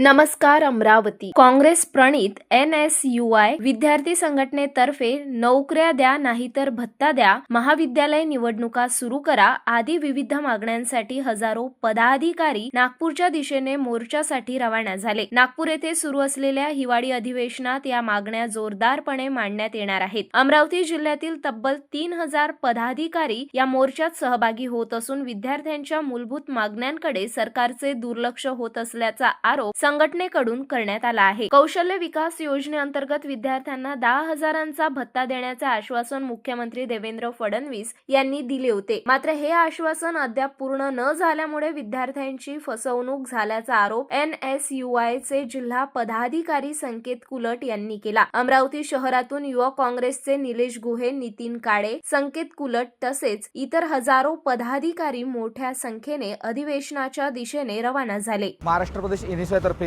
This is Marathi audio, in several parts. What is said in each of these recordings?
नमस्कार अमरावती काँग्रेस प्रणित NSUI विद्यार्थी संघटनेतर्फे नोकऱ्या द्या नाहीतर भत्ता द्या, महाविद्यालय निवडणुका सुरू करा आदी विविध मागण्यांसाठी हजारो पदाधिकारी नागपूरच्या दिशेने मोर्चासाठी रवाना झाले। नागपूर येथे सुरू असलेल्या हिवाळी अधिवेशनात या मागण्या जोरदारपणे मांडण्यात येणार आहेत। अमरावती जिल्ह्यातील तब्बल 3000 पदाधिकारी या मोर्चात सहभागी होत असून विद्यार्थ्यांच्या मूलभूत मागण्यांकडे सरकारचे दुर्लक्ष होत असल्याचा आरोप संघटनेकडून करण्यात आला आहे। कौशल्य विकास योजनेअंतर्गत विद्यार्थ्यांना 10,000चा भत्ता देण्याचे आश्वासन मुख्यमंत्री देवेंद्र फडणवीस यांनी दिले होते। मात्र हे आश्वासन अद्याप पूर्ण न झाल्यामुळे विद्यार्थ्यांची फसवणूक झाल्याचा आरोप NSUI चे जिल्हा पदाधिकारी संकेत कुलट यांनी केला। अमरावती शहरातून युवक काँग्रेसचे निलेश गुहे, नितीन काळे, संकेत कुलट तसेच इतर हजारो पदाधिकारी मोठ्या संख्येने अधिवेशनाच्या दिशेने रवाना झाले। महाराष्ट्र प्रदेश NSUI तर्फे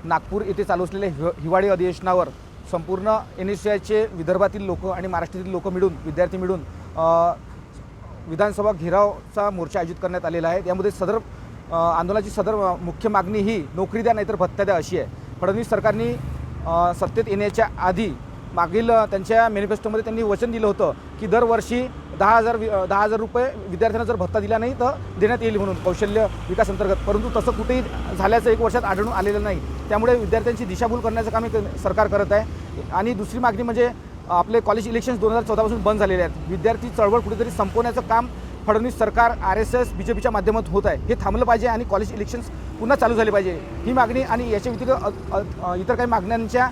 नागपूर येथे चालू असलेल्या हिवाळी अधिवेशनावर संपूर्ण NSUIचे विदर्भातील लोक आणि महाराष्ट्रातील लोक मिळून विद्यार्थी मिळून विधानसभा घेरावचा मोर्चा आयोजित करण्यात आलेला आहे। यामध्ये सदर आंदोलनाची मुख्य मागणी ही नोकरी द्या नाहीतर भत्ता द्या अशी आहे। फडणवीस सरकारने सत्तेत येण्याच्या आधी मागील त्यांच्या मॅनिफेस्टोमध्ये त्यांनी वचन दिलं होतं की दरवर्षी 10,000 रुपये विद्यार्थ्यांना जर भत्ता दिला नाही तर देण्यात येईल म्हणून कौशल्य विकास अंतर्गत, परंतु तसं कुठेही झाल्याचं 1 वर्षात आढळून आलेलं नाही। त्यामुळे विद्यार्थ्यांची दिशाभूल करण्याचं काम सरकार करत आहे। आणि दुसरी मागणी म्हणजे आपले कॉलेज इलेक्शन्स 2014 पासून बंद झालेले आहेत। विद्यार्थी चळवळ कुठेतरी संपवण्याचं काम फडणवीस सरकार RSS BJPच्या माध्यमातून होत आहे। हे थांबलं पाहिजे आणि कॉलेज इलेक्शन्स पुन्हा चालू झाले पाहिजे ही मागणी आणि याच्या व्यतिरिक्त इतर काही मागण्यांच्या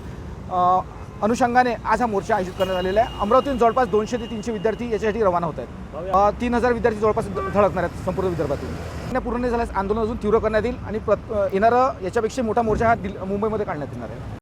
अनुषंगाने आज हा मोर्चा आयोजित करण्यात आलेला आहे। अमरावतीतून जवळपास 200 ते 300 विद्यार्थी याच्यासाठी रवाना होत आहेत। 3000 विद्यार्थी जवळपास धडकणार आहेत संपूर्ण विदर्भातून। पूर्ण झाल्यास आंदोलन अजून तीव्र करण्यात येईल आणि येणारा याच्यापेक्षा मोठा मोर्चा हा मुंबईमध्ये काढण्यात येणार आहे।